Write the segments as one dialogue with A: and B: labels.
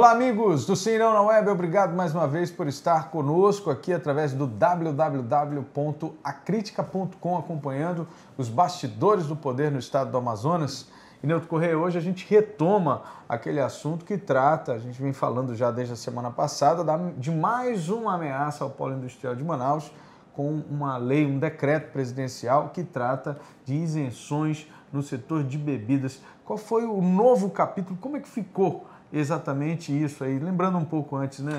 A: Olá, amigos do Sim Não na Web, obrigado mais uma vez por estar conosco aqui através do www.acritica.com, acompanhando os bastidores do poder no estado do Amazonas. E, Neuto Correia, hoje a gente retoma aquele assunto que trata, a gente vem falando já desde a semana passada, de mais uma ameaça ao polo industrial de Manaus, com uma lei, um decreto presidencial que trata de isenções no setor de bebidas. Qual foi o novo capítulo? Como é que ficou exatamente isso aí? Lembrando um pouco antes, né?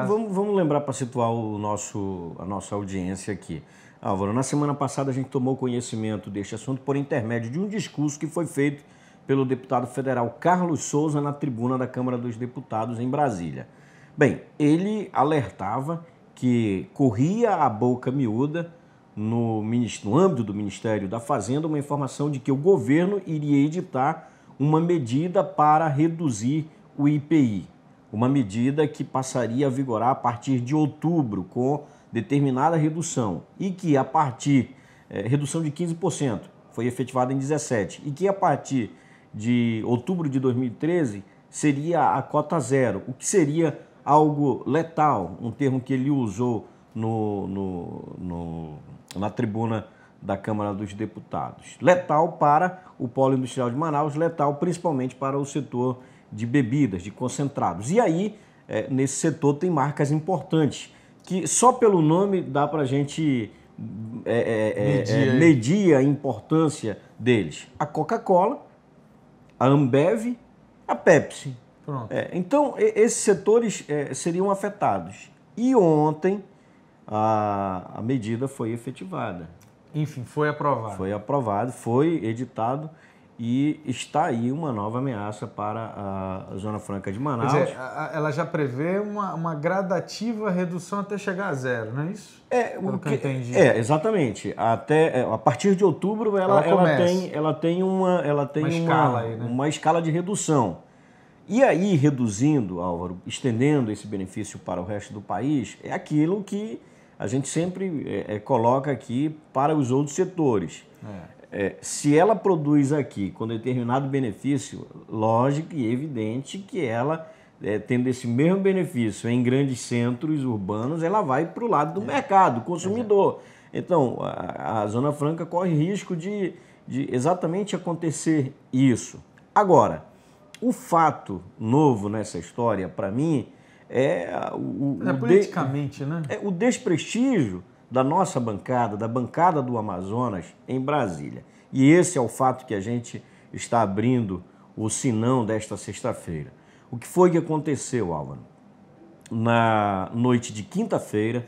B: Vamos lembrar para situar a nossa audiência aqui. Álvaro, na semana passada a gente tomou conhecimento deste assunto por intermédio de um discurso que foi feito pelo deputado federal Carlos Souza na tribuna da Câmara dos Deputados em Brasília. Bem, ele alertava que corria a boca miúda no âmbito do Ministério da Fazenda uma informação de que o governo iria editar uma medida para reduzir o IPI, uma medida que passaria a vigorar a partir de outubro com determinada redução e que a partir, redução de 15%, foi efetivada em 17%, e que a partir de outubro de 2013 seria a cota zero, o que seria algo letal, um termo que ele usou na tribuna da Câmara dos Deputados. Letal para o polo industrial de Manaus, letal principalmente para o setor de bebidas, de concentrados. E aí, nesse setor tem marcas importantes, que só pelo nome dá para a gente medir a importância deles. A Coca-Cola, a Ambev, a Pepsi. Então, esses setores seriam afetados. E ontem a medida foi efetivada.
A: Enfim, foi aprovado.
B: Foi aprovado, foi editado e está aí uma nova ameaça para a Zona Franca de Manaus.
A: Quer dizer, ela já prevê uma gradativa redução até chegar a zero, não é isso?
B: Pelo que eu entendi. Exatamente. A partir de outubro ela tem uma
A: escala aí, né?
B: Uma escala de redução. E aí, reduzindo, Álvaro, estendendo esse benefício para o resto do país, é aquilo que a gente sempre coloca aqui para os outros setores. Se ela produz aqui com determinado benefício, lógico e evidente que ela, tendo esse mesmo benefício em grandes centros urbanos, ela vai para o lado do mercado, do consumidor. Então, a Zona Franca corre risco de exatamente acontecer isso. Agora, o fato novo nessa história, para mim,
A: politicamente, né?
B: O desprestígio da nossa bancada, da bancada do Amazonas em Brasília. E esse é o fato que a gente está abrindo o sinão desta sexta-feira. O que foi que aconteceu, Álvaro? Na noite de quinta-feira,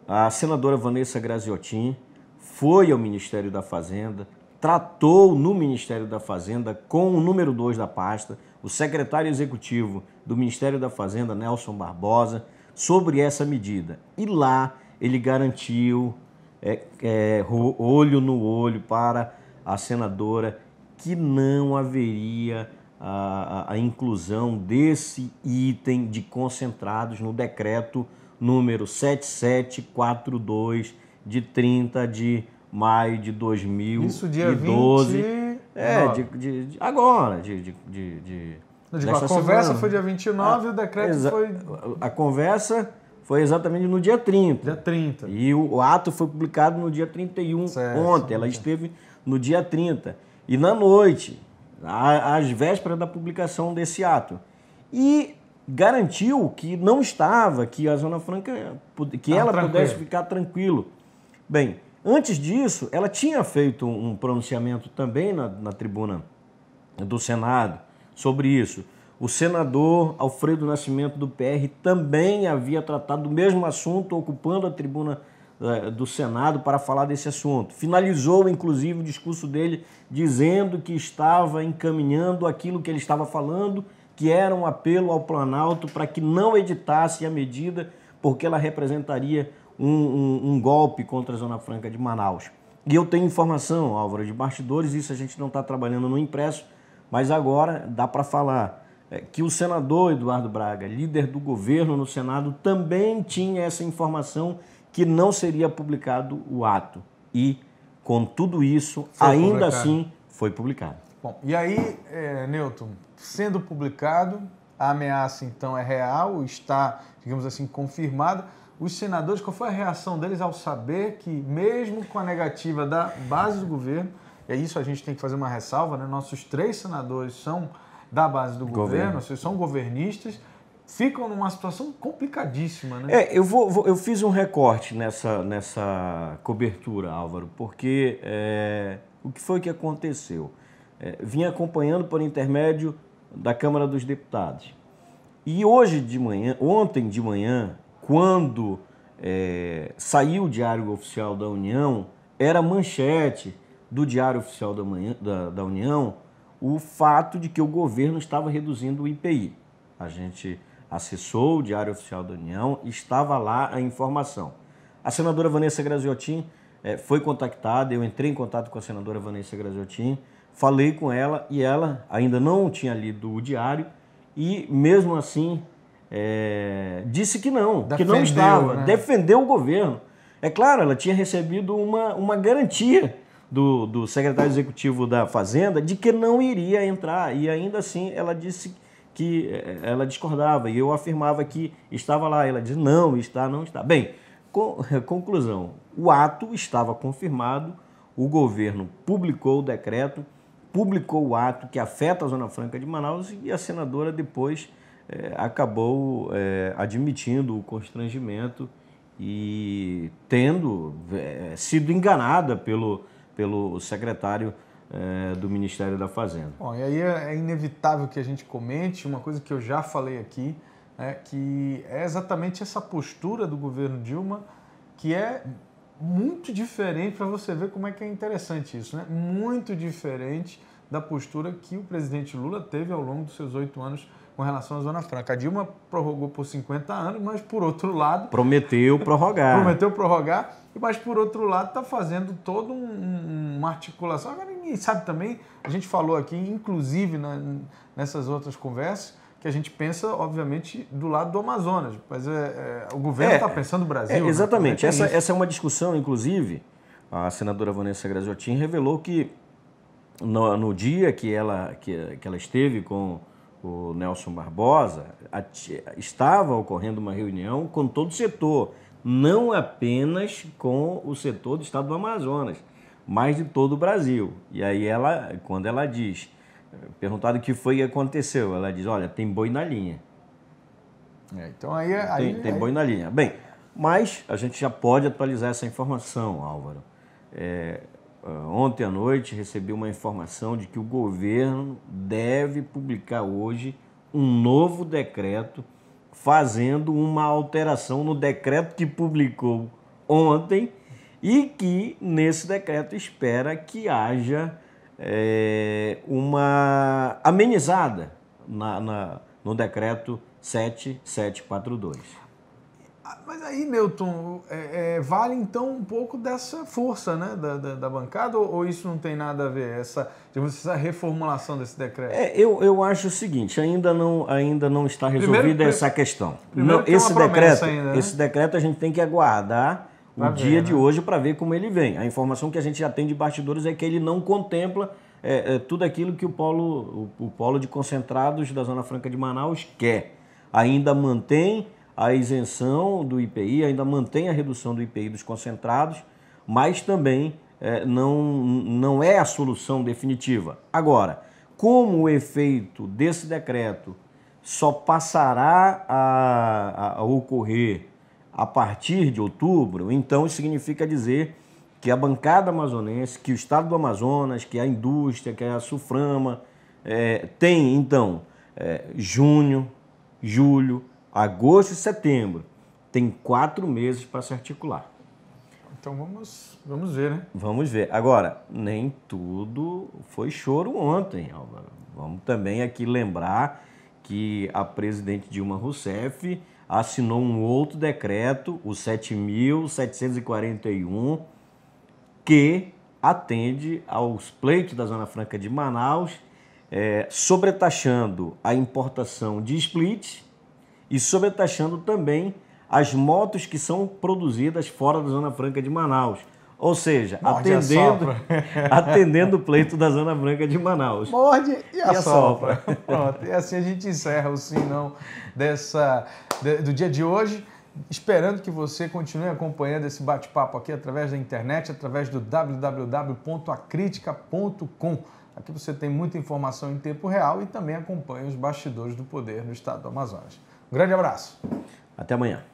B: a senadora Vanessa Graziotin foi ao Ministério da Fazenda, tratou no Ministério da Fazenda com o número 2 da pasta, o secretário executivo do Ministério da Fazenda, Nelson Barbosa, sobre essa medida. E lá ele garantiu, olho no olho para a senadora, que não haveria a inclusão desse item de concentrados no decreto número 7742, de 30 de maio de 2012.
A: Isso dia 20...
B: agora.
A: A conversa foi dia 29 e o decreto foi...
B: A conversa foi exatamente no dia 30.
A: Dia 30.
B: E o ato foi publicado no dia 31, ontem. Ela esteve no dia 30. E na noite, às vésperas da publicação desse ato. E garantiu que não estava, que a Zona Franca, que ela pudesse ficar tranquilo. Bem, antes disso, ela tinha feito um pronunciamento também na tribuna do Senado sobre isso. O senador Alfredo Nascimento, do PR, também havia tratado do mesmo assunto, ocupando a tribuna do Senado para falar desse assunto. Finalizou, inclusive, o discurso dele dizendo que estava encaminhando aquilo que ele estava falando, que era um apelo ao Planalto para que não editasse a medida, porque ela representaria um golpe contra a Zona Franca de Manaus. E eu tenho informação, Álvaro, de bastidores, isso a gente não está trabalhando no impresso, mas agora dá para falar que o senador Eduardo Braga, líder do governo no Senado, também tinha essa informação que não seria publicado o ato. E, com tudo isso, assim, foi publicado.
A: Bom, e aí, Newton, sendo publicado, a ameaça então é real, está, digamos assim, confirmada. Os senadores, qual foi a reação deles ao saber que, mesmo com a negativa da base do governo, e isso a gente tem que fazer uma ressalva, né? Nossos 3 senadores são da base do governo, ou seja, são governistas, ficam numa situação complicadíssima, né?
B: Eu fiz um recorte nessa cobertura, Álvaro, porque o que foi que aconteceu? Vim acompanhando por intermédio da Câmara dos Deputados. E ontem de manhã, quando saiu o Diário Oficial da União, era manchete do Diário Oficial da União o fato de que o governo estava reduzindo o IPI. A gente acessou o Diário Oficial da União e estava lá a informação. A senadora Vanessa Graziotin foi contactada, eu entrei em contato com a senadora Vanessa Graziotin, falei com ela e ela ainda não tinha lido o diário e mesmo assim disse que não estava, né? Defendeu o governo. É claro, ela tinha recebido uma garantia do secretário executivo da Fazenda de que não iria entrar e ainda assim ela disse que ela discordava e eu afirmava que estava lá. Ela disse não está. Bem, conclusão, o ato estava confirmado, o governo publicou o decreto, publicou o ato que afeta a Zona Franca de Manaus e a senadora depois acabou admitindo o constrangimento e tendo sido enganada pelo secretário do Ministério da Fazenda.
A: Bom, e aí é inevitável que a gente comente uma coisa que eu já falei aqui, que é exatamente essa postura do governo Dilma, que é muito diferente, para você ver como é que é interessante isso, né? Muito diferente da postura que o presidente Lula teve ao longo dos seus 8 anos com relação à Zona Franca. A Dilma prorrogou por 50 anos, mas por outro lado...
B: Prometeu prorrogar,
A: mas por outro lado está fazendo toda uma articulação. Agora ninguém sabe também, a gente falou aqui, inclusive nessas outras conversas, que a gente pensa, obviamente, do lado do Amazonas, mas o governo está pensando no Brasil.
B: Exatamente, essa é uma discussão, inclusive, a senadora Vanessa Graziotin revelou que no dia que ela esteve com o Nelson Barbosa, estava ocorrendo uma reunião com todo o setor, não apenas com o setor do estado do Amazonas, mas de todo o Brasil. E aí quando ela diz, perguntado o que foi que aconteceu, ela diz, olha, tem boi na linha.
A: Então
B: tem boi na linha. Bem, mas a gente já pode atualizar essa informação, Álvaro. Ontem à noite recebi uma informação de que o governo deve publicar hoje um novo decreto fazendo uma alteração no decreto que publicou ontem e que nesse decreto espera que haja uma amenizada no decreto 7742.
A: Mas aí, Newton, vale então um pouco dessa força, né, da bancada ou isso não tem nada a ver, essa reformulação desse decreto?
B: Eu acho o seguinte, ainda não está resolvida essa questão. Esse decreto a gente tem que aguardar o dia de hoje para ver como ele vem. A informação que a gente já tem de bastidores é que ele não contempla tudo aquilo que o polo de concentrados da Zona Franca de Manaus quer. Ainda mantém a isenção do IPI, ainda mantém a redução do IPI dos concentrados, mas também não é a solução definitiva. Agora, como o efeito desse decreto só passará a ocorrer a partir de outubro, então isso significa dizer que a bancada amazonense, que o estado do Amazonas, que a indústria, que a Suframa, tem então junho, julho, agosto e setembro. Tem 4 meses para se articular.
A: Então vamos ver, né?
B: Vamos ver. Agora, nem tudo foi choro ontem, Álvaro. Vamos também aqui lembrar que a presidente Dilma Rousseff assinou um outro decreto, o 7.741, que atende aos pleitos da Zona Franca de Manaus, sobretaxando a importação de split e sobretaxando também as motos que são produzidas fora da Zona Franca de Manaus. Ou seja,
A: Morde
B: atendendo o pleito da Zona Branca de Manaus.
A: Morde e assopra. Pronto, e assim a gente encerra o Sim Não do dia de hoje, esperando que você continue acompanhando esse bate-papo aqui através da internet, através do www.acritica.com. Aqui você tem muita informação em tempo real e também acompanha os bastidores do poder no estado do Amazonas. Um grande abraço.
B: Até amanhã.